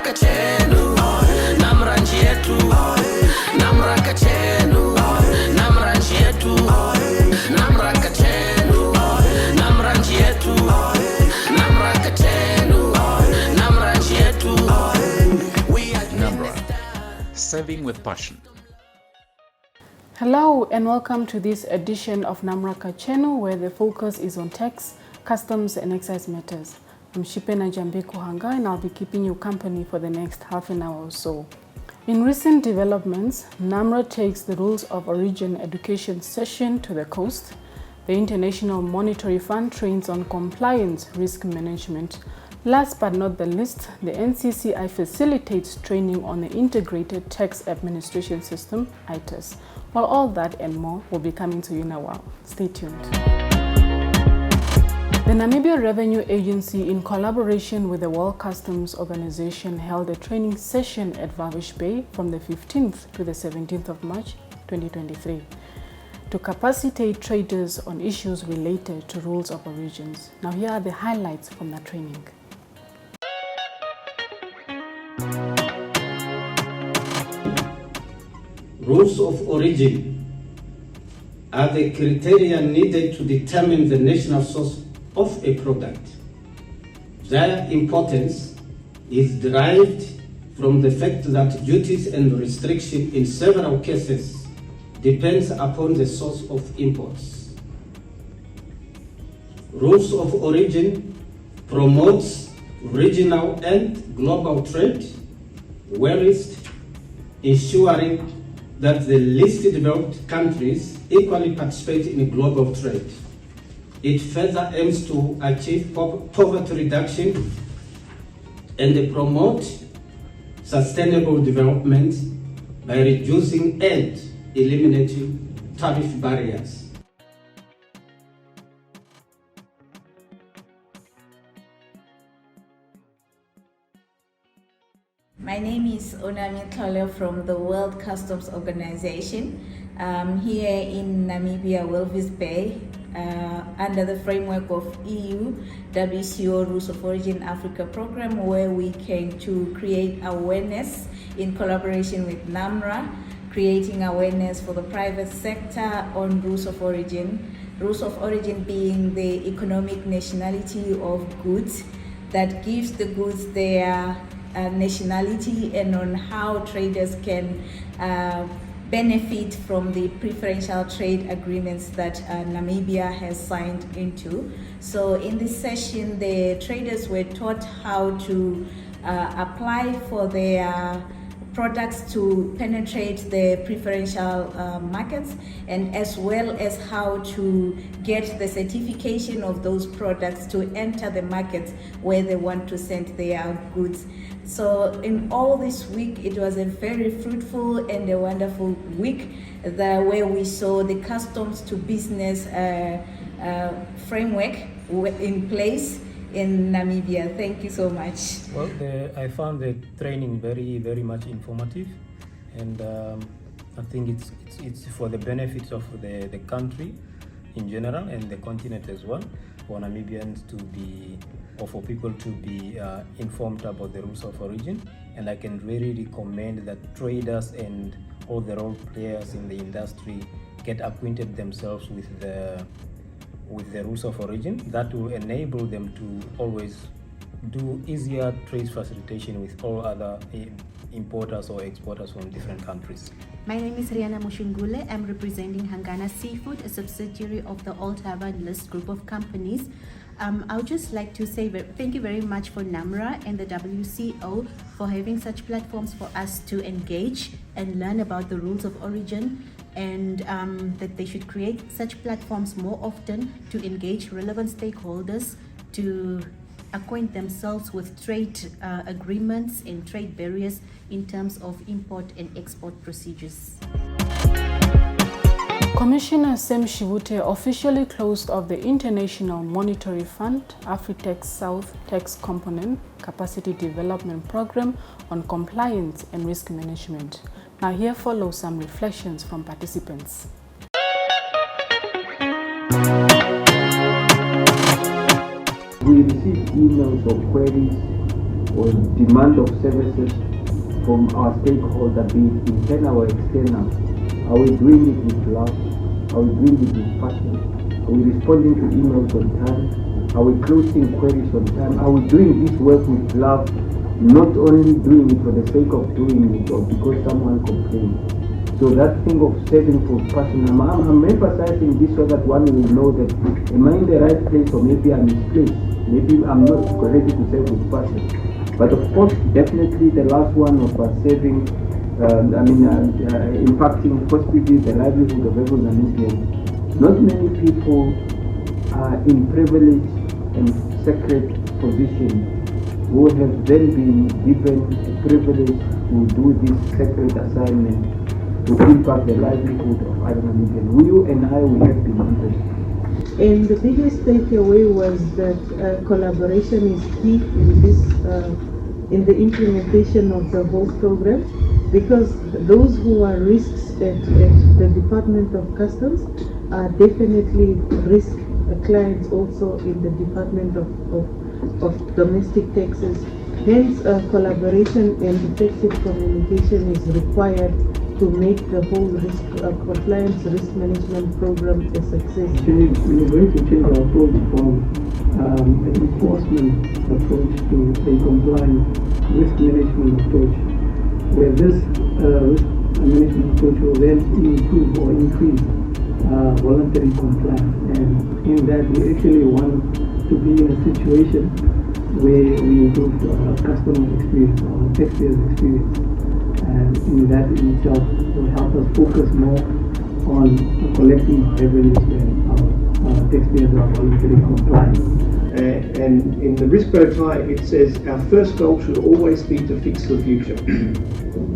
Kachenu, NamRA nchi yetu, NamRA Kachenu, NamRA nchi yetu, NamRA Kachenu, NamRA nchi yetu, NamRA Kachenu, NamRA nchi yetu. NamRA, serving with passion. Hello and welcome to this edition of NamRA Kachenu, where the focus is on tax, customs and excise matters. I'm Shipena Uugwanga and I'll be keeping you company for the next half an hour or so. In recent developments, NamRA takes the Rules of Origin education session to the coast. The International Monetary Fund trains on compliance risk management. Last but not the least, the NCCI facilitates training on the Integrated Tax Administration System, ITAS. Well, all that and more will be coming to you in a while. Stay tuned. The Namibia Revenue Agency, in collaboration with the World Customs Organization, held a training session at Walvis Bay from the 15th to the 17th of March 2023 to capacitate traders on issues related to rules of origins. Now here are the highlights from that training. Rules of origin are the criteria needed to determine the national source of a product. Their importance is derived from the fact that duties and restrictions in several cases depends upon the source of imports. Rules of origin promotes regional and global trade, whereas ensuring that the least developed countries equally participate in global trade. It further aims to achieve poverty reduction and promote sustainable development by reducing and eliminating tariff barriers. My name is Onami Tlole from the World Customs Organization. Here in Namibia, Walvis Bay, under the framework of EU WCO Rules of Origin Africa program, where we came to create awareness in collaboration with NamRA, creating awareness for the private sector on rules of origin. Rules of origin being the economic nationality of goods that gives the goods their nationality, and on how traders can benefit from the preferential trade agreements that Namibia has signed into. So in this session, the traders were taught how to apply for their products to penetrate the preferential markets, and as well as how to get the certification of those products to enter the markets where they want to send their goods. So in all this week, it was a very fruitful and a wonderful week where we saw the customs to business framework in place in Namibia. Thank you so much. Well, I found the training very much informative, and I think it's for the benefits of the country in general and the continent as well, for Namibians to be, or for people to be informed about the rules of origin. And I can really recommend that traders and all the role players in the industry get acquainted themselves with the rules of origin. That will enable them to always do easier trade facilitation with all other importers or exporters from different countries. My name is Riana Mushungule. I'm representing Hangana Seafood, a subsidiary of the Old Harbour List group of companies. I would just like to say thank you very much for NamRA and the WCO for having such platforms for us to engage and learn about the rules of origin, and that they should create such platforms more often to engage relevant stakeholders to acquaint themselves with trade agreements and trade barriers in terms of import and export procedures. Commissioner Sam Shivute officially closed off the International Monetary Fund Afritax South Tax Component Capacity Development Program on compliance and risk management. Now here follow some reflections from participants. We received emails or queries or demand of services from our stakeholder, be it internal or external? Are we doing it with love? Are we doing it with passion? Are we responding to emails on time? Are we closing queries on time? Are we doing this work with love, not only doing it for the sake of doing it or because someone complains? So that thing of serving for passion, I'm emphasizing this so that one will know that am I in the right place or maybe I'm misplaced. Maybe I'm not ready to serve with passion. But of course, definitely the last one of serving, impacting positively the livelihood of every Namibian. Not many people are in privileged and sacred positions who have then been given the privilege to do this sacred assignment to impact the livelihood of other Namibians. You and I, we have been given. And the biggest takeaway was that collaboration is key in this, in the implementation of the whole program, because those who are risks at the Department of Customs are definitely risk clients also in the Department of Domestic Taxes. Hence, collaboration and effective communication is required to make the whole risk compliance risk management program a success. We're going to change our approach from an enforcement approach to a compliant risk management approach, where this risk management approach will then improve or increase voluntary compliance. And in that, we actually want to be in a situation where we improve customer experience or taxpayers' experience. And in that in itself will help us focus more on collecting revenues when our taxpayers are voluntarily compliant. And in the risk bow tie, it says our first goal should always be to fix the future.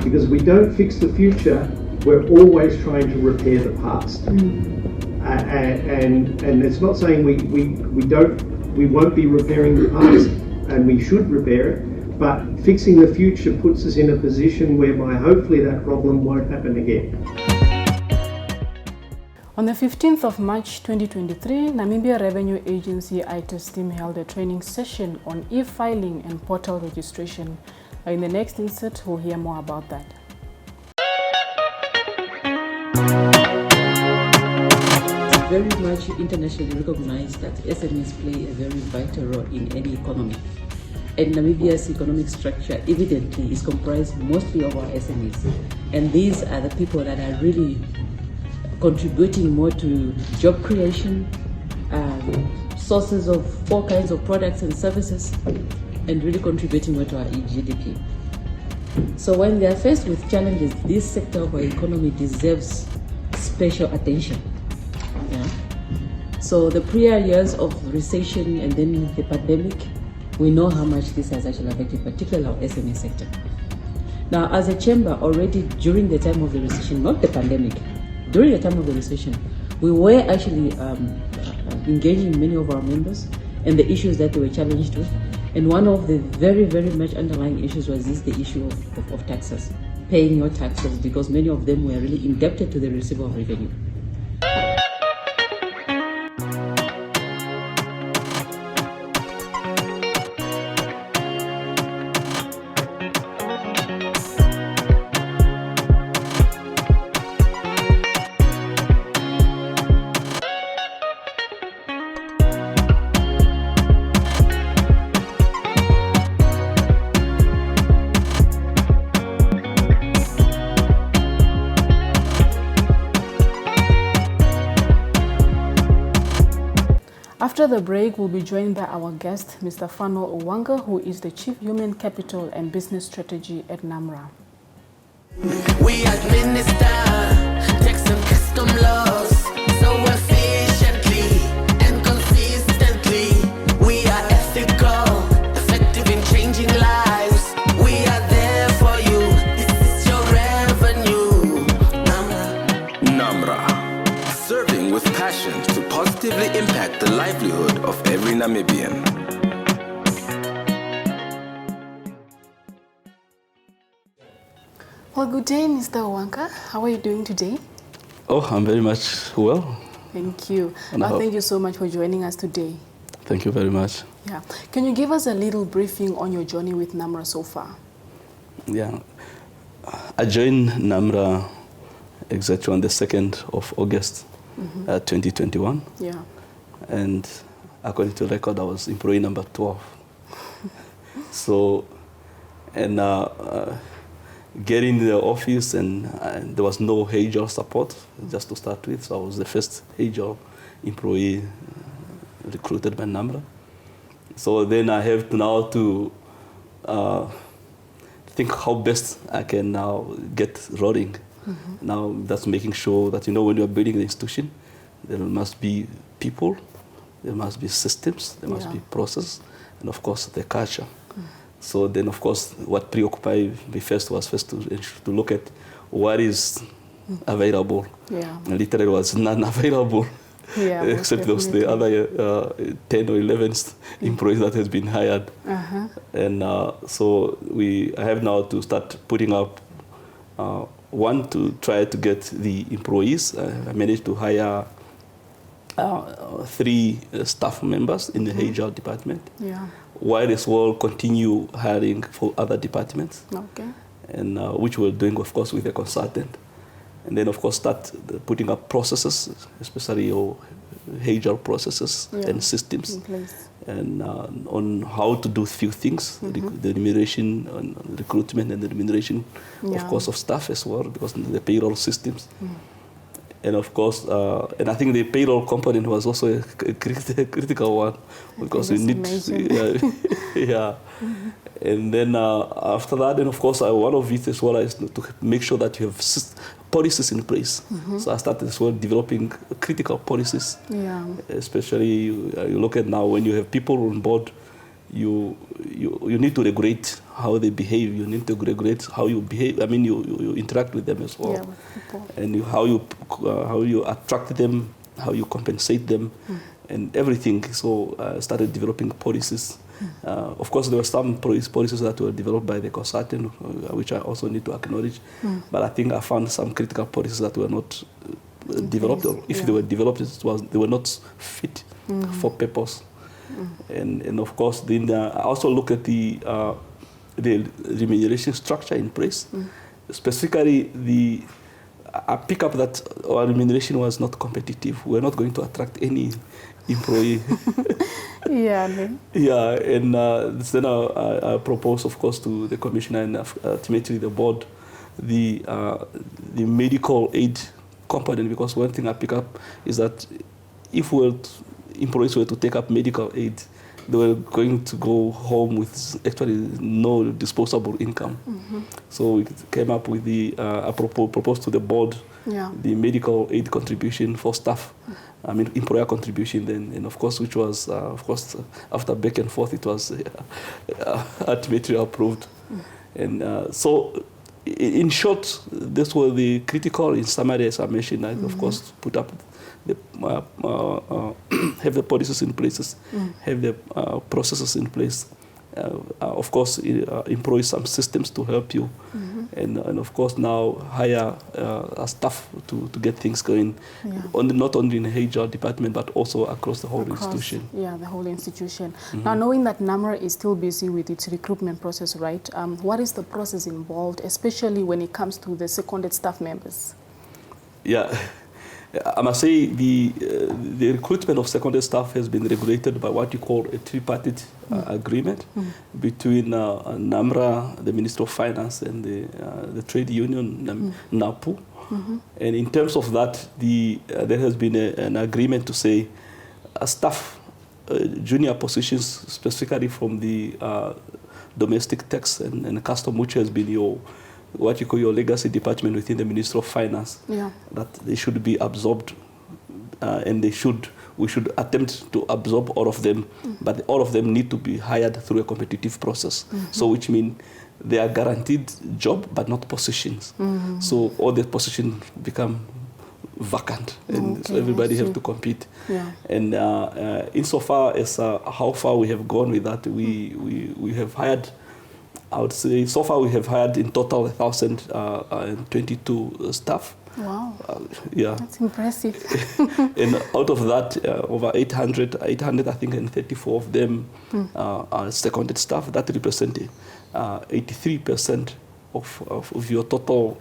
Because we don't fix the future, we're always trying to repair the past. And it's not saying we won't be repairing the past, and we should repair it. But fixing the future puts us in a position whereby hopefully that problem won't happen again. On the 15th of March 2023, Namibia Revenue Agency ITES team held a training session on e-filing and portal registration. In the next insert, we'll hear more about that. It's very much internationally recognized that SMEs play a very vital role in any economy. And Namibia's economic structure evidently is comprised mostly of our SMEs. And these are the people that are really contributing more to job creation, sources of all kinds of products and services, and really contributing more to our GDP. So when they are faced with challenges, this sector of our economy deserves special attention. Yeah? So the prior years of recession and then the pandemic, we know how much this has actually affected, particularly our SME sector. Now, as a chamber, already during the time of the recession, not the pandemic, during the time of the recession, we were actually engaging many of our members and the issues that they were challenged with. And one of the very, very much underlying issues was the issue of taxes, paying your taxes, because many of them were really indebted to the receiver of revenue. After the break, we'll be joined by our guest, Mr. Fanuel Uugwanga, who is the Chief Human Capital and Business Strategy at NamRA. We administer tax and custom laws so efficiently and consistently. We are ethical, effective in changing lives. We are there for you. This is your revenue. NamRA, serving with passion to positively impact the livelihood of every Namibian. Well, good day, Mr. Uugwanga. How are you doing today? Oh, I'm very much well. Thank you. And thank you so much for joining us today. Thank you very much. Yeah. Can you give us a little briefing on your journey with NamRA so far? Yeah. I joined NamRA exactly on the 2nd of August, 2021. Yeah. And according to record, I was employee number 12. So, and getting to the office, and there was no HR support, just to start with. So I was the first HR employee recruited by NamRA. So then I have now to think how best I can now get rolling. Now that's making sure that, when you're building the institution, there must be people, there must be systems, there must be process, and of course the culture. So then, of course, what preoccupied me first was to look at what is available. Yeah. And literally was none available. Yeah, except those the other 10 or 11 employees that has been hired. And so I have now to start putting up one, to try to get the employees. I managed to hire 3 staff members in the HR department. Yeah. While as well continue hiring for other departments. Okay. And which we're doing, of course, with a consultant. And then, of course, start putting up processes, especially your HR processes and systems, in place. and on how to do few things, the remuneration, and recruitment, and the remuneration, of course, of staff as well, because the payroll systems. And of course, and I think the payroll component was also a critical one, because we need, And then after that, and of course, one of it as well is to make sure that you have policies in place. So I started as well developing critical policies. Yeah. Especially you look at now, when you have people on board, you need to regulate how they behave. You need to regulate how you behave. I mean, you interact with them as well. Yeah, with people. And how you attract them, how you compensate them, and everything. So I started developing policies. Of course, there were some policies that were developed by the consultant, which I also need to acknowledge. But I think I found some critical policies that were not developed. Or if they were developed, they were not fit for purpose. And of course, then I also look at the remuneration structure in place. Specifically, I pick up that our remuneration was not competitive. We're not going to attract any employee. Yeah, and then I propose, of course, to the commissioner and ultimately the board, the medical aid component, because one thing I pick up is that if employees were to take up medical aid, they were going to go home with actually no disposable income. So we came up with I proposed to the board the medical aid contribution for staff. I mean, employer contribution then, and of course, which was, of course, after back and forth, it was ultimately approved. And so, in short, this was the critical, in summary, as I mentioned, I, of course, put up have the policies in place, have the processes in place. Of course, employ some systems to help you, and of course now hire staff to get things going, not only in the HR department but also across the whole institution. Yeah, the whole institution. Now, knowing that NamRA is still busy with its recruitment process, right? What is the process involved, especially when it comes to the seconded staff members? Yeah. I must say the recruitment of secondary staff has been regulated by what you call a tripartite agreement between NamRA, the Ministry of Finance, and the trade union, NAPU. And in terms of that, there has been an agreement to say staff, junior positions, specifically from the domestic tax and custom, which has been what you call your legacy department within the Ministry of Finance, that they should be absorbed, and we should attempt to absorb all of them, but all of them need to be hired through a competitive process. So which means they are guaranteed job, but not positions. So all the positions become vacant, and so everybody has to compete. And insofar as how far we have gone with that, we have hired, I would say, so far we have hired in total 1,022 staff. Wow. Yeah. That's impressive. And out of that, over 800, I think, and 34 of them are seconded staff. That represents 83% of your total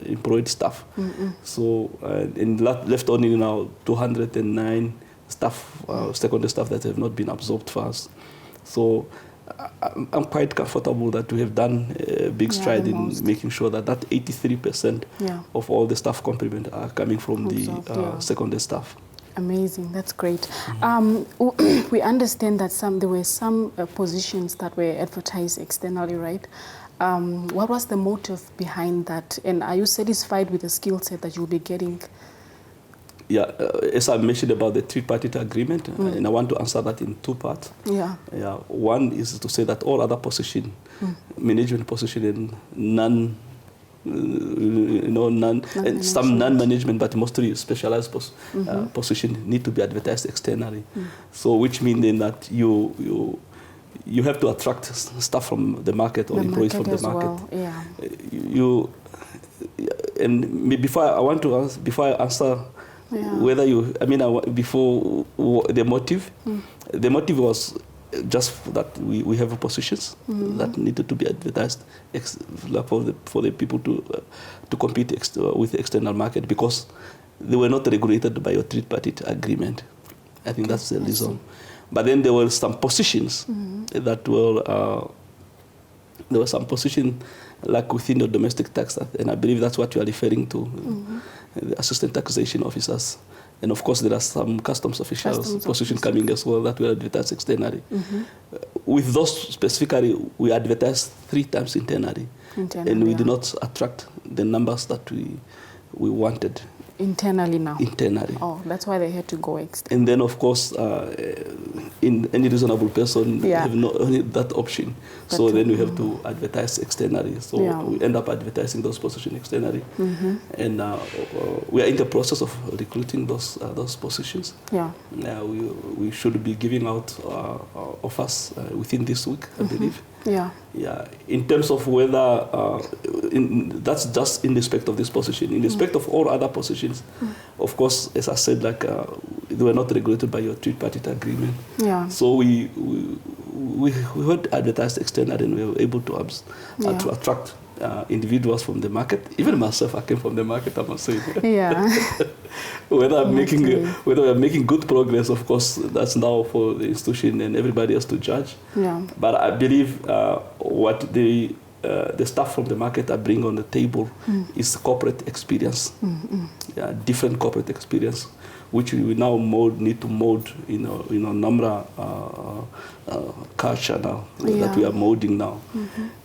employed staff. So, and left only now 209 staff, seconded staff that have not been absorbed fast. So, I'm quite comfortable that we have done a big stride in making sure that 83% of all the staff complement are coming from the secondary staff. Amazing, that's great. We understand that there were some positions that were advertised externally, right? What was the motive behind that? And are you satisfied with the skill set that you'll be getting? Yeah, as I mentioned about the tripartite agreement, and I want to answer that in two parts. Yeah. One is to say that all other position, management position and and some non-management, but mostly specialized position need to be advertised externally. So, which means then that you have to attract staff from the market or employees from the market. Well. And before I answer. Whether before the motive was just that we have positions that needed to be advertised for the people to compete with the external market because they were not regulated by your tripartite agreement. I think that's the reason. But then there were some positions that were there were some positions like within the domestic tax, and I believe that's what you are referring to, the assistant taxation officers. And of course, there are some customs officials positions coming as well that we advertise externally. With those specifically, we advertise 3 times internally and we do not attract the numbers that we wanted. Internally now? Internally. Oh, that's why they had to go external. And then, of course, in any reasonable person have no that option. So then we have to advertise externally. So we end up advertising those positions externally. And we are in the process of recruiting those positions. We should be giving out offers within this week, I believe. In terms of whether that's just in respect of this position. In respect of all other positions, of course, as I said, like they were not regulated by your tripartite agreement. So we had advertised externally, and we were able to attract individuals from the market. Even myself, I came from the market, I must say. Whether we're making good progress, of course, that's now for the institution and everybody else to judge. But I believe what the staff from the that I bring on the table is corporate experience, different corporate experience, which we now need to mold in NamRA culture now, that we are molding now.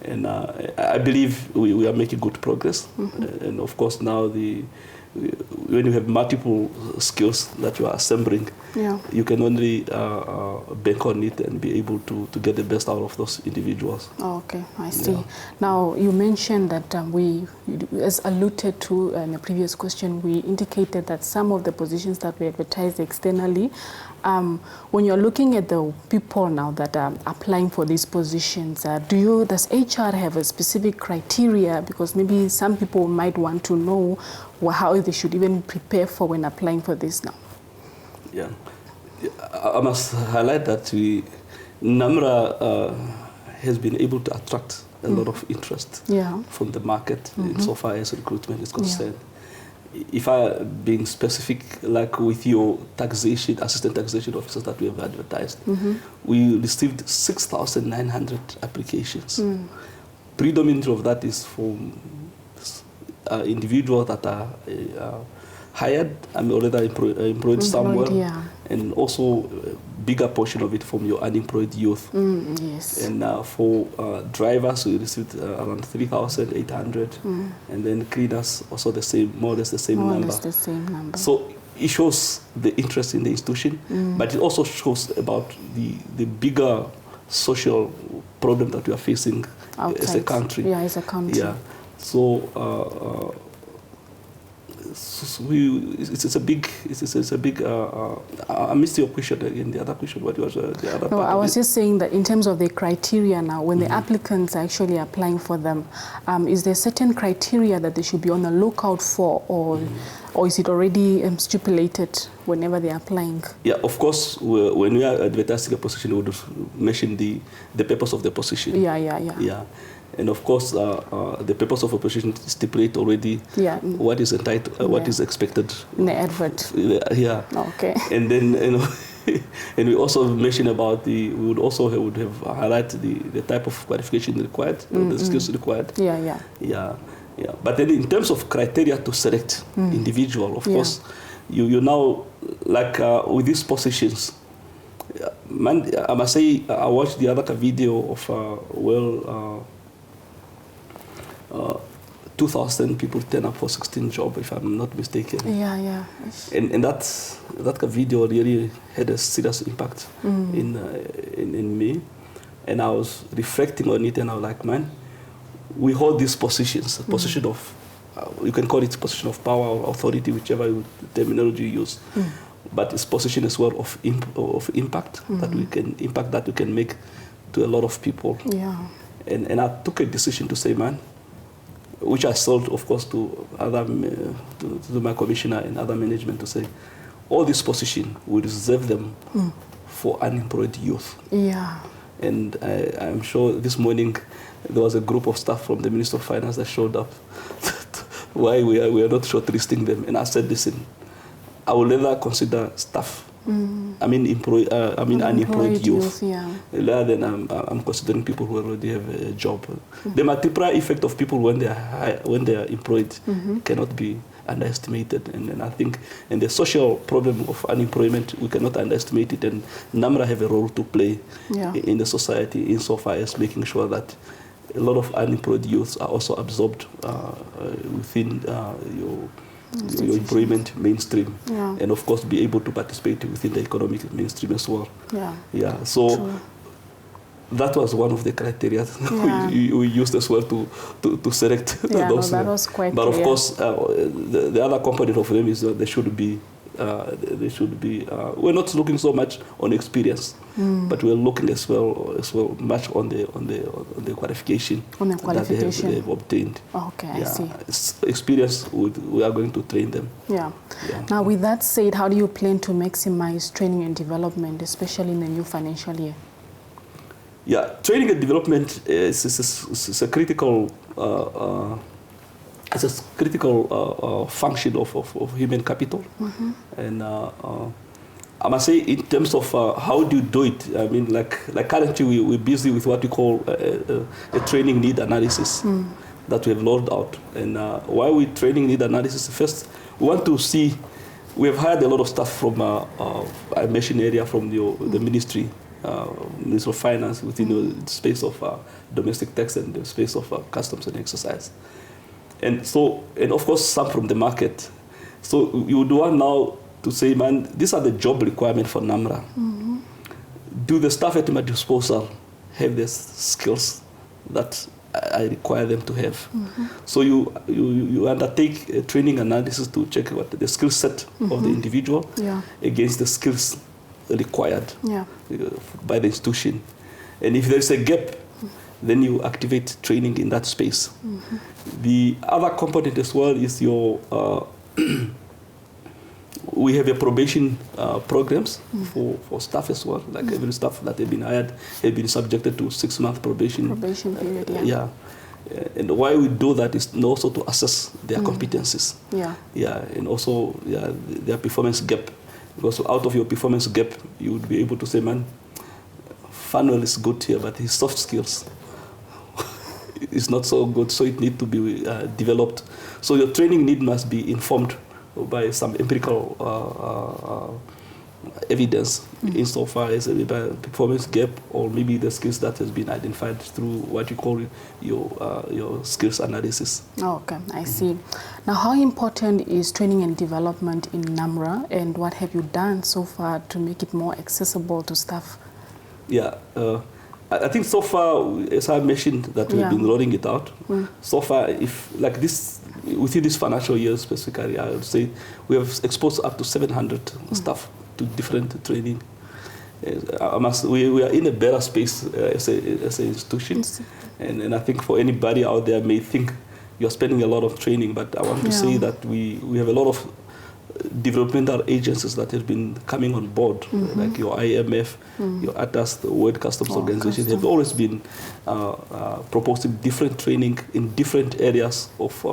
And I believe we are making good progress. And of course now when you have multiple skills that you are assembling, you can only bank on it and be able to get the best out of those individuals. Okay, I see. Now, you mentioned that we, as alluded to in the previous question, we indicated that some of the positions that we advertised externally, when you're looking at the people now that are applying for these positions, does HR have a specific criteria? Because maybe some people might want to know how they should even prepare for when applying for this now. I must highlight that NamRA has been able to attract a lot of interest from the market insofar as recruitment is concerned. If I being specific, like with your taxation, assistant taxation officers that we have advertised, we received 6,900 applications. Predominantly of that is from individuals that are hired and already employed somewhere, and also a bigger portion of it from your unemployed youth. And for drivers, we received around 3,800, and then cleaners also the same, more or less the same number. So it shows the interest in the institution, but it also shows about the bigger social problem that we are facing as a country. As a country. So it's a big. I missed your question again. The other question, what was the other? No, I was just saying that in terms of the criteria now, when the applicants are actually applying for them, is there certain criteria that they should be on the lookout for, or is it already stipulated whenever they are applying? Yeah, of course. When we are advertising a position, we would mention the purpose of the position. Yeah. And of course, the purpose of a position stipulate already what is entitled, what is expected in the advert. Yeah. Okay. And then and we also mention about we would have highlight the type of qualification required, the skills required. Yeah. But then in terms of criteria to select individual, of course, you now like with these positions. Man, I must say I watched the other video of 2,000 people turn up for 16 jobs, if I'm not mistaken. Yeah. And that video really had a serious impact in me. And I was reflecting on it, and I was like, man, we hold these positions, position of, you can call it position of power or authority, whichever terminology you use. But it's position as well of impact that we can make to a lot of people. Yeah. And I took a decision to say, man, which I sold, of course, to other to my commissioner and other management, to say, all these positions, we reserve them for unemployed youth. Yeah. And I'm sure this morning there was a group of staff from the Ministry of Finance that showed up. Why we are not shortlisting them? And I said, listen, I will rather consider staff. I mean, unemployed youth. Rather than I'm considering people who already have a job. The multiplier effect of people when they are employed cannot be underestimated, and I think and the social problem of unemployment, we cannot underestimate it, and NamRA have a role to play in the society insofar as making sure that a lot of unemployed youths are also absorbed within your employment mainstream, and of course be able to participate within the economic mainstream as well. So true. That was one of the criteria we used as well to select those. No, that was quite but clear. Of course, the other component of them is that they should be. We're not looking so much on experience, but we're looking as well much on the qualification, that they have obtained. Okay, I see. Experience, we are going to train them. Now, with that said, how do you plan to maximize training and development, especially in the new financial year? Training and development is a critical. It's a critical function of human capital, and I must say, in terms of how do you do it, I mean, like currently we're busy with what we call a training need analysis that we have rolled out. And why we training need analysis? First, we want to see. We have hired a lot of staff from I mentioned area from the ministry. Ministry of Finance within the space of domestic tax and the space of customs and excise. And so, and of course, some from the market. So you would want now to say, man, these are the job requirements for NamRA. Do the staff at my disposal have the skills that I require them to have? So you undertake a training analysis to check what the skill set of the individual against the skills required by the institution. And if there's a gap, then you activate training in that space. The other component as well is your, we have a probation programs for staff as well, like every staff that have been hired have been subjected to 6-month probation. Probation period, And why we do that is also to assess their competencies. And also their performance gap. Because out of your performance gap, you would be able to say, man, Fanuel is good here, but his soft skills is not so good, so it needs to be developed. So your training need must be informed by some empirical evidence insofar as a performance gap, or maybe the skills that has been identified through what you call your skills analysis. Okay, I see. Now, how important is training and development in NamRA, and what have you done so far to make it more accessible to staff? I think so far, as I mentioned, that we've been rolling it out. So far, if like this within this financial year specifically, I would say we have exposed up to 700 staff to different training. We are in a better space as an institution, and I think for anybody out there may think you're spending a lot of training, but I want to say that we have a lot of developmental agencies that have been coming on board, like your IMF, your ATAS, the World Customs Organization, have always been proposing different training in different areas of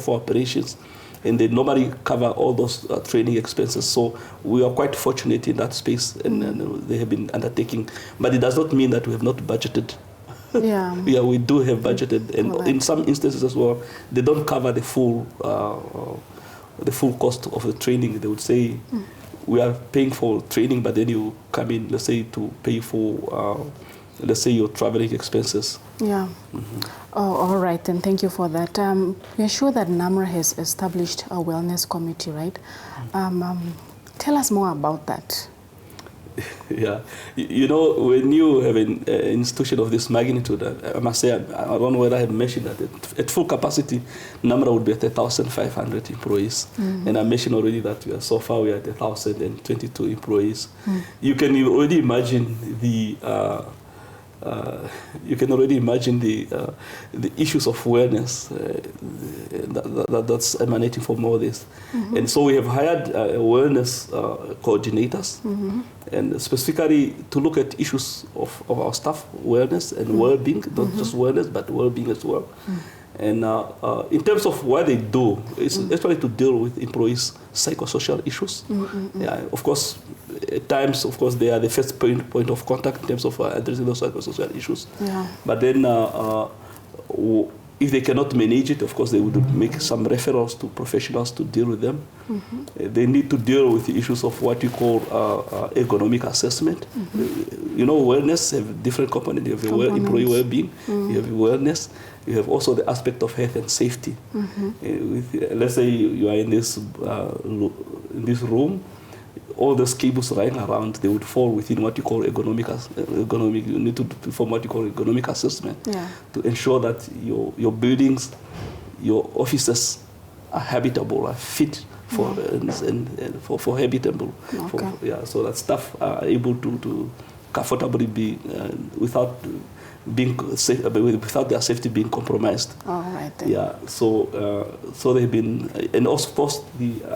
operations. And they normally cover all those training expenses. So we are quite fortunate in that space, and they have been undertaking. But it does not mean that we have not budgeted. Yeah, we do have budgeted, and in some instances as well, they don't cover the full cost of the training. They would say, we are paying for training, but then you come in, let's say, to pay for, let's say, your traveling expenses. Yeah. Oh, all right, and thank you for that. We are sure that NamRA has established a wellness committee, right? Tell us more about that. Yeah, you know, when you have an institution of this magnitude, I must say, I don't know whether I have mentioned that at full capacity, NamRA would be at 1,500 employees. And I mentioned already that so far we are at 1,022 employees. You can already imagine the issues of awareness that's emanating from all this. And so we have hired awareness coordinators, and specifically to look at issues of our staff awareness and well-being, not just awareness, but well-being as well. And in terms of what they do, it's actually to deal with employees' psychosocial issues. Yeah, of course, at times, of course, they are the first point of contact in terms of addressing those psychosocial issues. Yeah. But then, if they cannot manage it, of course, they would make some referrals to professionals to deal with them. They need to deal with the issues of what you call ergonomic assessment. You know, wellness have different components. You have employee well-being, you have wellness, you have also the aspect of health and safety. Let's say you are in this room, all those cables lying around, they would fall within what you call ergonomic. You need to perform what you call ergonomic assessment to ensure that your buildings, your offices are habitable, are fit for for habitable. So that staff are able to comfortably be without their safety being compromised. All right. Then. Yeah. So they've been, and also, of course,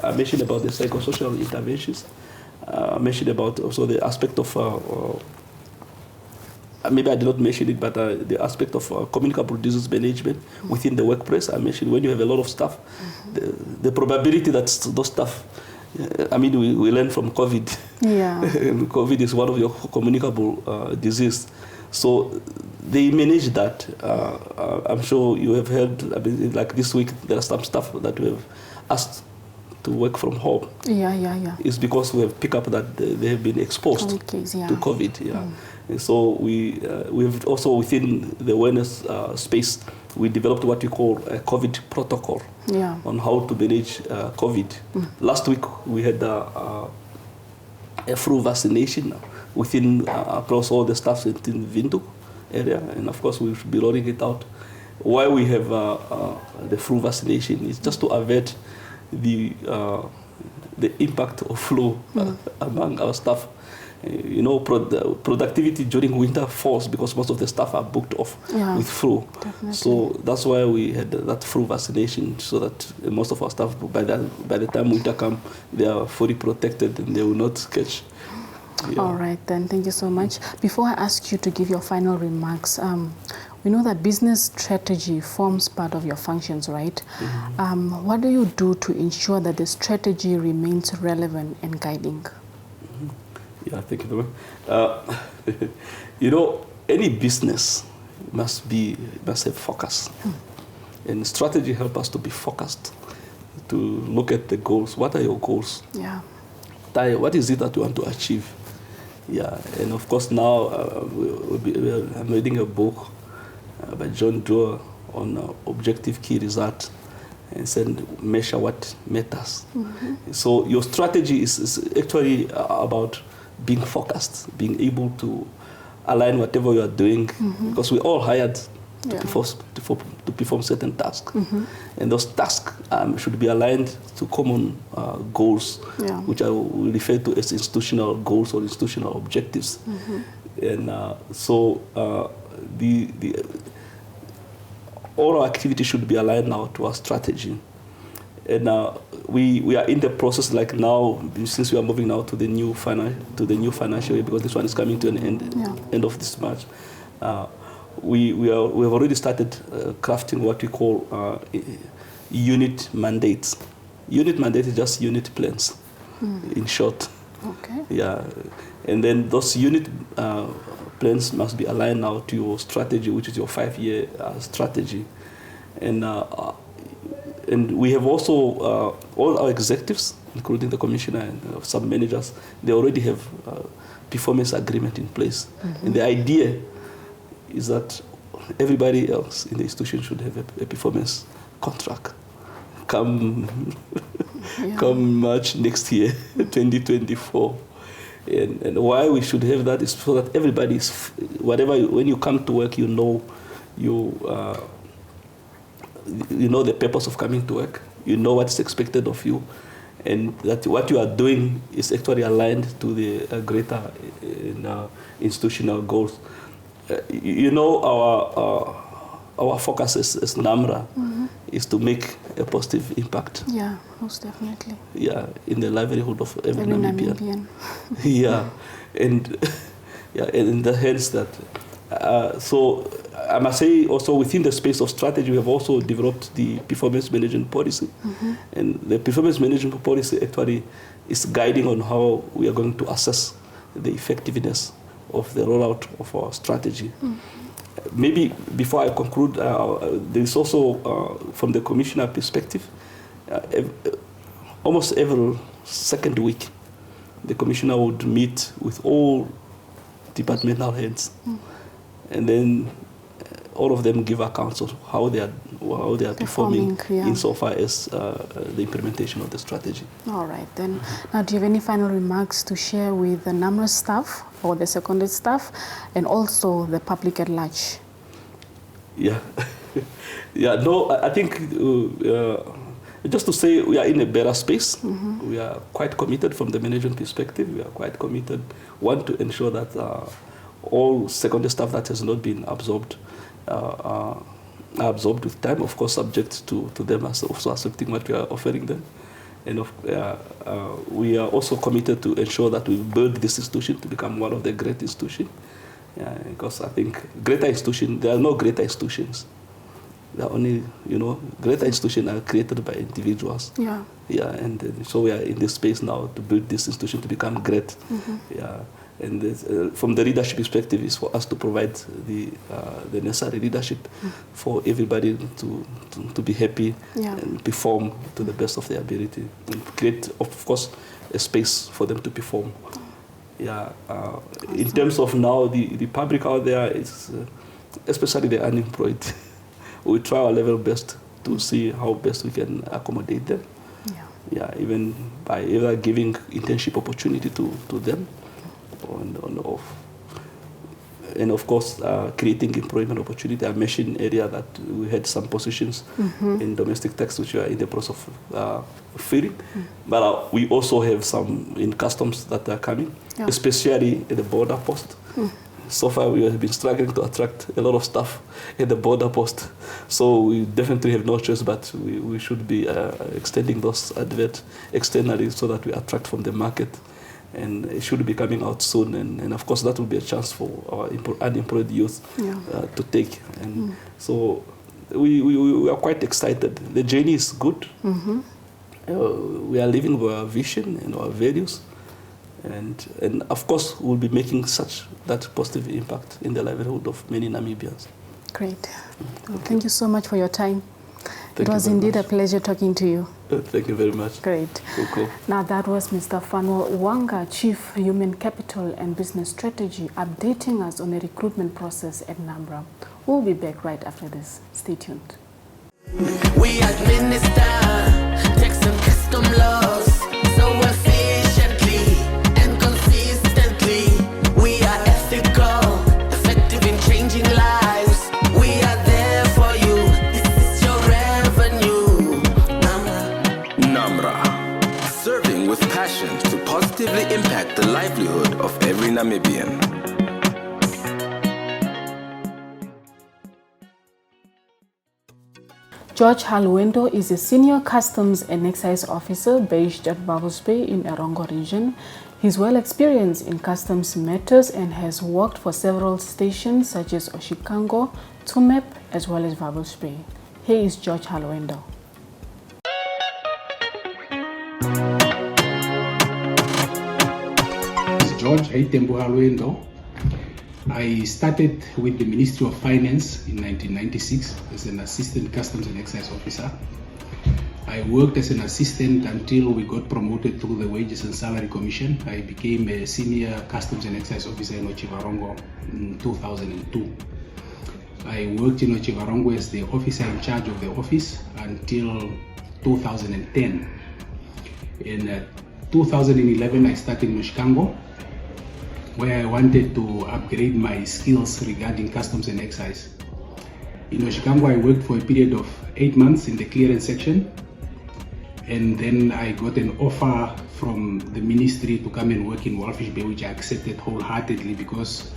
I mentioned about the psychosocial interventions. I mentioned about also the aspect of maybe I did not mention it, but the aspect of communicable disease management within the workplace. I mentioned when you have a lot of staff, the probability that those staff, I mean, we learned from COVID. Yeah. COVID is one of your communicable disease. So they manage that. I'm sure you have heard, I mean, like this week, there are some staff that we have asked to work from home. It's because we have picked up that they have been exposed to COVID. And so we have also within the awareness space, we developed what we call a COVID protocol on how to manage COVID. Last week we had a flu vaccination within across all the staff in Vindu area, and of course we should be rolling it out. Why we have the flu vaccination is just to avert the impact of flu among our staff. You know, productivity during winter falls because most of the staff are booked off with flu. Definitely. So that's why we had that flu vaccination, so that most of our staff, by the time winter comes, they are fully protected and they will not catch. All right, then. Thank you so much. Before I ask you to give your final remarks, we know that business strategy forms part of your functions, right? What do you do to ensure that the strategy remains relevant and guiding? Yeah, thank you very much. You know, any business must have focus. And strategy helps us to be focused, to look at the goals. What are your goals? Yeah. What is it that you want to achieve? Yeah, and of course now I'm reading a book by John Doerr on objective key result, and said measure what matters. So your strategy is actually about being focused, being able to align whatever you are doing, because we all hired Yeah. to perform certain tasks. And those tasks should be aligned to common goals, Yeah. which I will refer to as institutional goals or institutional objectives. And so all our activities should be aligned now to our strategy. And we are in the process, like now, since we are moving now to the new financial year, because this one is coming to an end of this March. We have already started crafting what we call unit mandates. Unit mandate is just unit plans, in short. Okay. Yeah, and then those unit plans must be aligned now to your strategy, which is your 5-year strategy. And we have also, all our executives, including the commissioner and some managers, they already have performance agreement in place. And the idea is that everybody else in the institution should have a performance contract come March next year, 2024. And why we should have that is so that everybody is, when you come to work, you know the purpose of coming to work, you know what's expected of you, and that what you are doing is actually aligned to the greater institutional goals. Our focus as NamRA is to make a positive impact. Yeah, most definitely. Yeah, in the livelihood of every Namibian. Yeah, and in the sense that, so I must say also within the space of strategy, we have also developed the performance management policy. And the performance management policy actually is guiding on how we are going to assess the effectiveness of the rollout of our strategy. Maybe before I conclude, there is also, from the commissioner perspective, almost every second week, the commissioner would meet with all departmental heads, and then all of them give accounts of how they are performing insofar as the implementation of the strategy. All right, then. Now, do you have any final remarks to share with the NamRA staff or the seconded staff and also the public at large? Yeah. No, I think just to say we are in a better space. We are quite committed from the management perspective. We are quite committed, one, to ensure that all secondary staff that has not been absorbed are absorbed with time, of course, subject to them also accepting what we are offering them. And we are also committed to ensure that we build this institution to become one of the great institutions. Because I think greater institutions, there are no greater institutions. There are only, greater institutions are created by individuals. Yeah, and so we are in this space now to build this institution to become great. Yeah. And from the leadership perspective, is for us to provide the necessary leadership for everybody to be happy and perform to the best of their ability, and create, of course, a space for them to perform. Yeah. In terms of now, the public out there, is especially the unemployed. We try our level best to see how best we can accommodate them. Yeah, even by either giving internship opportunity to them, and of course creating employment opportunity. I mentioned earlier that we had some positions in domestic tax which we are in the process of filling, but we also have some in customs that are coming, especially at the border post. So far we have been struggling to attract a lot of staff at the border post, so we definitely have no choice, but we should be extending those adverts externally so that we attract from the market. And it should be coming out soon, and of course that will be a chance for our unemployed youth to take. And so we are quite excited. The journey is good. We are living with our vision and our values, and of course we'll be making that positive impact in the livelihood of many Namibians. Great. Well, thank you so much for your time. It was indeed a pleasure talking to you. Thank you very much. Great. Cool. Now that was Mr. Fanuel Uugwanga, Chief Human Capital and Business Strategy, updating us on the recruitment process at NamRA. We'll be back right after this. Stay tuned. We administer tax and custom laws so efficiently and consistently. We are ethical, effective in changing lives. We are there Namibian. George Halwendo is a senior customs and excise officer based at Bubbles Bay in Erongo region. He's well experienced in customs matters and has worked for several stations such as Oshikango, Tumep, as well as Bubbles Bay. Here is George Halwendo. George Aitembu Halwendo. I started with the Ministry of Finance in 1996 as an assistant customs and excise officer. I worked as an assistant until we got promoted through the Wages and Salary Commission. I became a senior customs and excise officer in Ochivarongo in 2002. I worked in Ochivarongo as the officer in charge of the office until 2010. In 2011, I started in Oshikango, where I wanted to upgrade my skills regarding customs and excise. In Oshikango, I worked for a period of 8 months in the clearance section, and then I got an offer from the ministry to come and work in Walfish Bay, which I accepted wholeheartedly because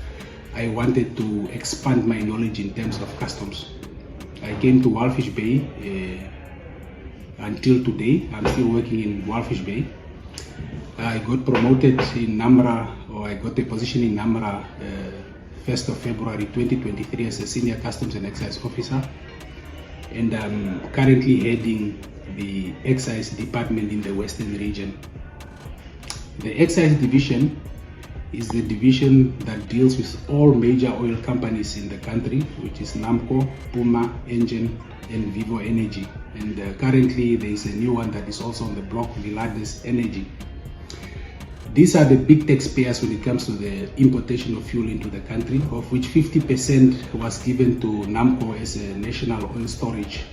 I wanted to expand my knowledge in terms of customs. I came to Walfish Bay until today. I'm still working in Walfish Bay. I got promoted in NamRA, or I got a position in NamRA 1st of February 2023 as a senior customs and excise officer, and I'm currently heading the excise department in the Western region. The excise division is the division that deals with all major oil companies in the country, which is NAMCO, Puma, Engen, and Vivo Energy. And currently there is a new one that is also on the block, Vilades Energy. These are the big taxpayers when it comes to the importation of fuel into the country, of which 50% was given to NAMCO as a national oil storage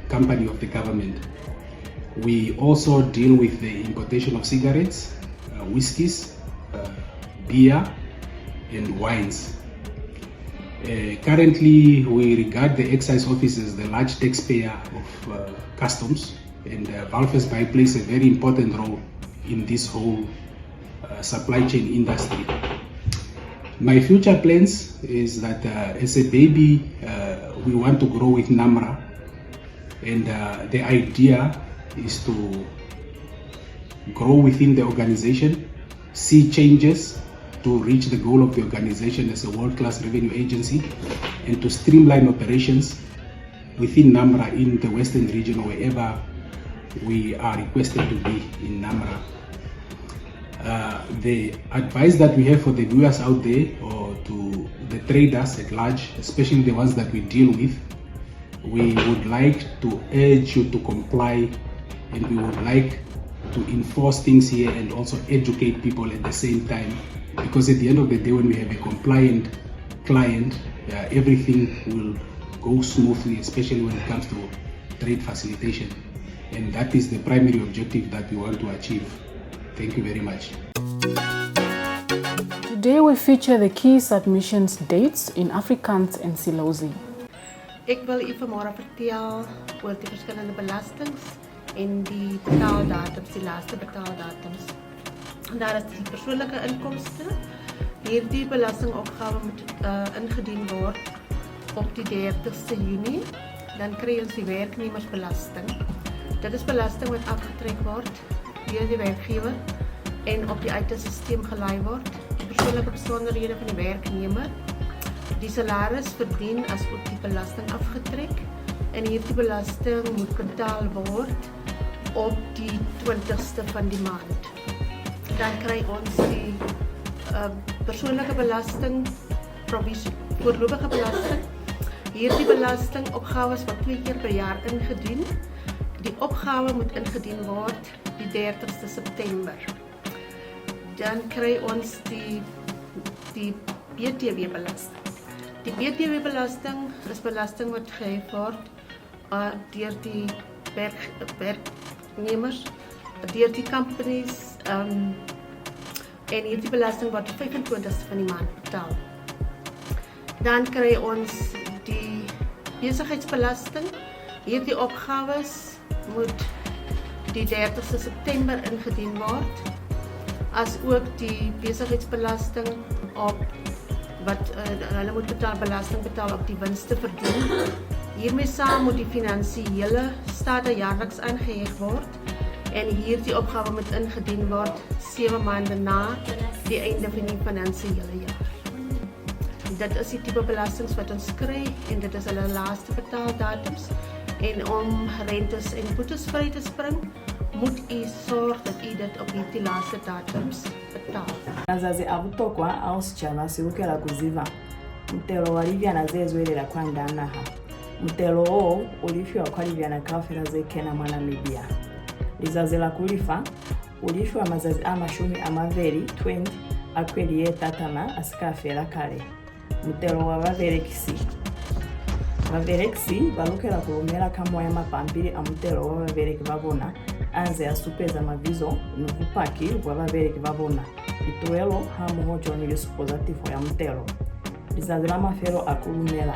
company of the government. We also deal with the importation of cigarettes, whiskies, beer, and wines. Currently, we regard the excise office as the large taxpayer of customs, and Walvis Bay plays a very important role in this whole supply chain industry. My future plans is that as a baby, we want to grow with NamRA, and the idea is to grow within the organization, see changes to reach the goal of the organization as a world-class revenue agency, and to streamline operations within NamRA in the Western region or wherever we are requested to be in NamRA. The advice that we have for the viewers out there, or to the traders at large, especially the ones that we deal with, we would like to urge you to comply, and we would like to enforce things here and also educate people at the same time, because at the end of the day, when we have a compliant client, everything will go smoothly, especially when it comes to trade facilitation. And that is the primary objective that we want to achieve. Thank you very much. Today we feature the key submissions dates in Afrikaans and Silozi. Ek wil u vanmôre vertel oor die verskillende belastings en die betaaldatums, die laaste betaaldatums. En daar is die persoonlike inkomste. Hierdie belastingopgawe moet ingedien word op die 30ste Junie. Dan kry ons die werknemersbelasting. Dit is belasting wat afgetrek word deur die werkgewer en op die uitstelsel gelaai word. Die persoonlike besonderhede van die werknemer. Die salaris verdien as ook die belasting afgetrek, en hierdie belasting moet betaal word op die 20ste van die maand. Dan kry ons die persoonlike belasting, voorlopige belasting. Hierdie belastingopgawes word 2 keer per jaar ingedien. Die opgawe moet ingedien word die 30ste September. Dan kry ons die BTW-belasting. Die BTW-belasting is belasting wat gehef word deur die werknemers, deur die companies, en hierdie belasting word die 25ste van die maand betaal. Dan kry ons die besigheidsbelasting. Hierdie opgawes moet die 30ste September ingedien word. as ook die besigheidsbelasting op wat hulle moet belasting betaal op die winste verdien. Hiermee saam moet die finansiële state jaarliks aangeheg word en hierdie opgawe moet ingedien word 7 maande na die einde van die finansiële jaar. Dit is die tipe belastings wat ons kry en dit is hulle laaste betaaldatums en om rentes en boetes vry te spring, moet u sorg dat u dit op die laaste datums betaal. Azazi abutokwa ausichala silukela kuziva mtelo walivya na zezwelera kwandanaha mtelo o ulifywa kwalivya na kafera zekena mwana media lizazela kulifa ulifywa mazazi amashumi amaveri 20 akweliye tatama asikafera kale mtelo wa vaverekisi balukela kulumela kamoya mapampiri amutelo wa vavereki vavona anze asupeza mavizo nuvupaki wa vavereki vavona ituelo hamuhocho nilisupozatifo ya mtelo lizazela mafero akulumela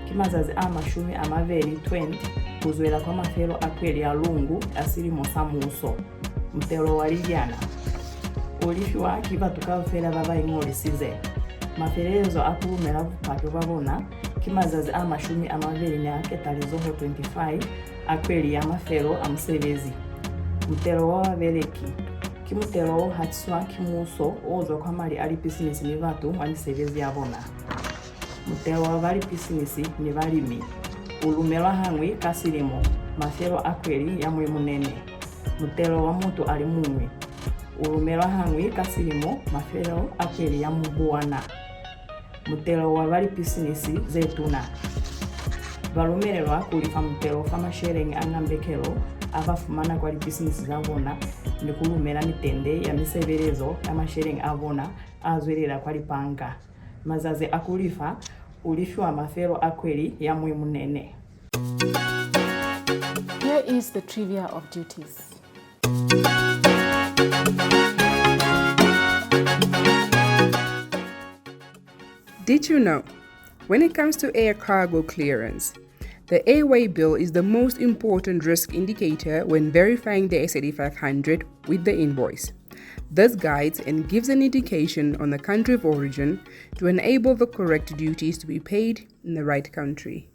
kimazazi amashumi amaveri 20 kuzwela kwa mafero akweli ya lungu asili mosamuso mtelo walivyana ulifywa kiva tukavufera vava ing'oli size maferezo akulumela vupaki vavona kimazazi amashumi amaveri na ketalizoho 25 akweli ya mafero amusevezi mtelo wa vavereki kimutelo hatiswa kimuso ozo kwa mali ali business ni vatu wanisevezi yavona mtelo wa vali business ni valimi ulumelwa hangwi kasilimo mafero akweli ya mwe munene mtelo wa mutu ali mumwi ulumelwa hangwi kasilimo mafero akweli ya mubuwana mtelo wa vali business zetuna valumelelwa kulifa mtelo famasherenge angambekelo avafumana kwa business zavona nikulumela mitende ya miseverezo ya masherenge avona azwelera kwa lipanga mazazi akulifa ulifywa mafero akweli ya mwe munene. Here is the trivia of duties. Did you know, when it comes to air cargo clearance, the airway bill is the most important risk indicator when verifying the SAD 500 with the invoice. This guides and gives an indication on the country of origin to enable the correct duties to be paid in the right country.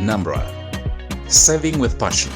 NamRA, Serving with Passion.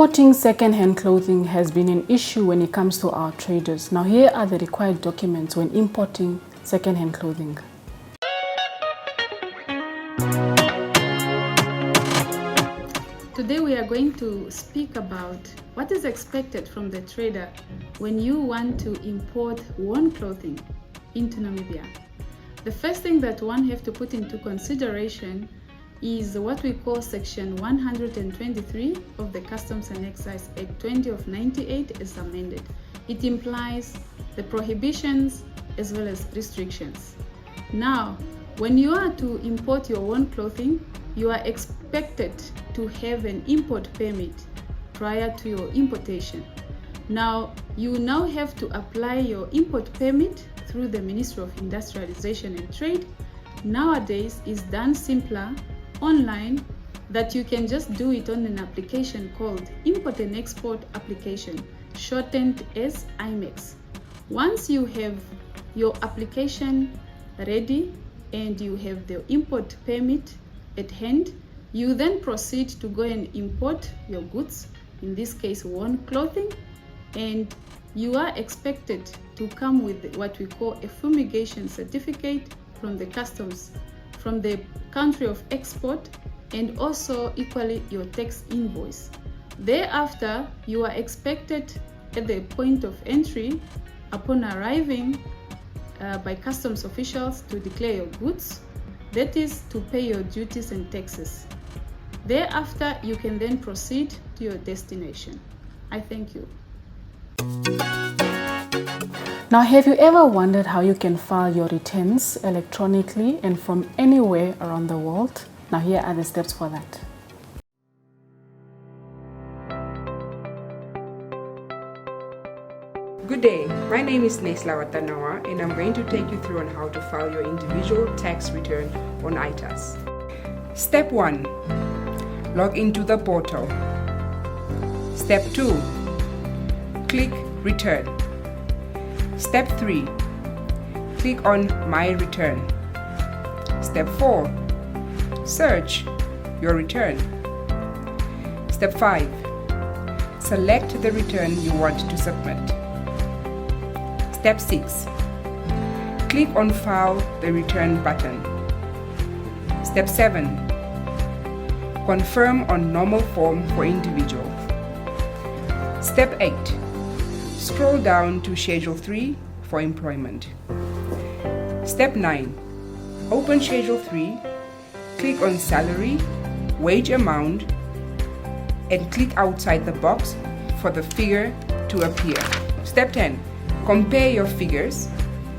Importing second-hand clothing has been an issue when it comes to our traders. Now here are the required documents when importing second-hand clothing. Today we are going to speak about what is expected from the trader when you want to import worn clothing into Namibia. The first thing that one have to put into consideration is what we call Section 123 of the Customs and Excise Act 20 of 98 as amended. It implies the prohibitions as well as restrictions. Now, when you are to import your own clothing, you are expected to have an import permit prior to your importation. Now, you now have to apply your import permit through the Ministry of Industrialization and Trade. Nowadays, it's done simpler online, that you can just do it on an application called Import and Export Application, shortened as IMEX. Once you have your application ready and you have the import permit at hand, you then proceed to go and import your goods, in this case worn clothing, and you are expected to come with what we call a fumigation certificate from the customs, from the country of export, and also equally your tax invoice. Thereafter, you are expected at the point of entry, upon arriving by customs officials, to declare your goods, that is to pay your duties and taxes. Thereafter, you can then proceed to your destination. I thank you. Now, have you ever wondered how you can file your returns electronically and from anywhere around the world? Now, here are the steps for that. Good day, my name is Nesla Watanawa and I'm going to take you through on how to file your individual tax return on ITAS. Step 1. Log into the portal. Step 2. Click Return. Step 3. Click on My Return. Step 4. Search your return. Step 5. Select the return you want to submit. Step 6. Click on File the Return button. Step 7. Confirm on normal form for individual. Step 8. Scroll down to Schedule 3 for employment. Step 9. Open Schedule 3, click on Salary, Wage Amount, and click outside the box for the figure to appear. Step 10. Compare your figures.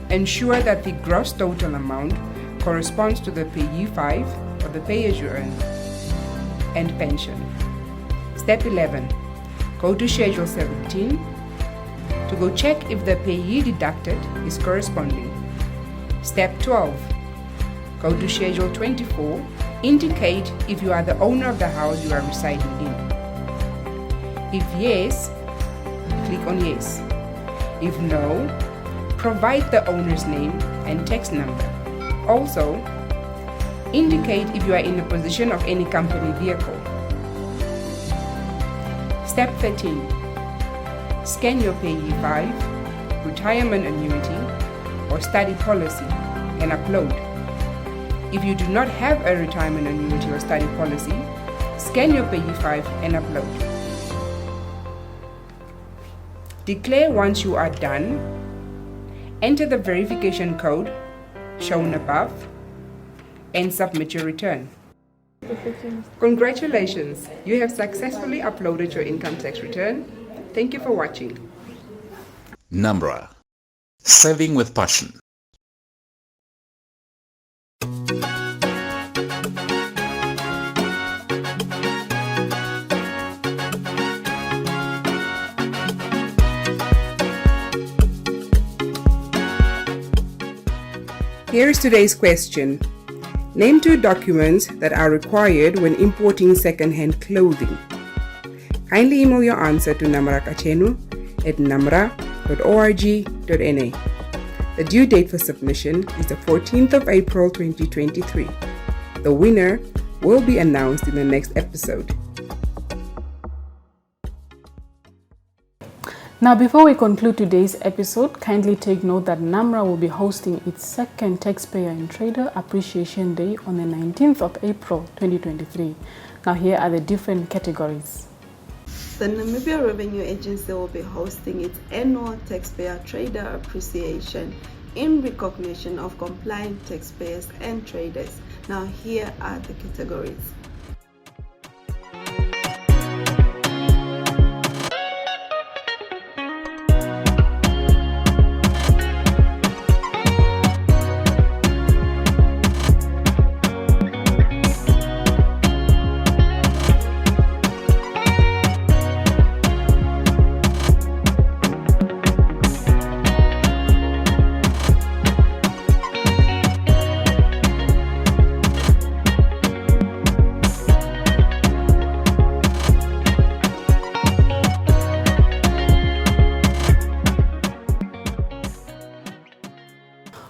Ensure that the gross total amount corresponds to the Payee 5 or the Pay-As-You-Earn and pension. Step 11. Go to Schedule 17 to go check if the payee deducted is corresponding. Step 12. Go to Schedule 24. Indicate if you are the owner of the house you are residing in. If yes, click on yes. If no, provide the owner's name and tax number. Also, indicate if you are in the possession of any company vehicle. Step 13. Scan your Payee 5, retirement annuity, or study policy and upload. If you do not have a retirement annuity or study policy, scan your Payee 5 and upload. Declare once you are done. Enter the verification code shown above and submit your return. Congratulations! You have successfully uploaded your income tax return. Thank you for watching. NamRA. Saving with passion. Here is today's question. Name 2 documents that are required when importing second-hand clothing. Kindly email your answer to NamRA Kachenu at namra.org.na. The due date for submission is the 14th of April 2023. The winner will be announced in the next episode. Now, before we conclude today's episode, kindly take note that NamRA will be hosting its second Taxpayer and Trader Appreciation Day on the 19th of April 2023. Now, here are the different categories. The Namibia Revenue Agency will be hosting its annual Taxpayer Trader Appreciation in recognition of compliant taxpayers and traders. Now, here are the categories.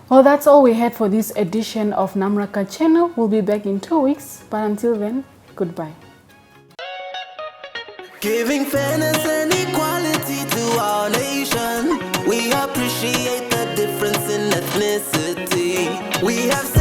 Well, that's all we had for this edition of NamRA Kachenu. We'll be back in 2 weeks, but until then, goodbye. Giving fairness and equality to our nation. We appreciate the difference in ethnicity. We have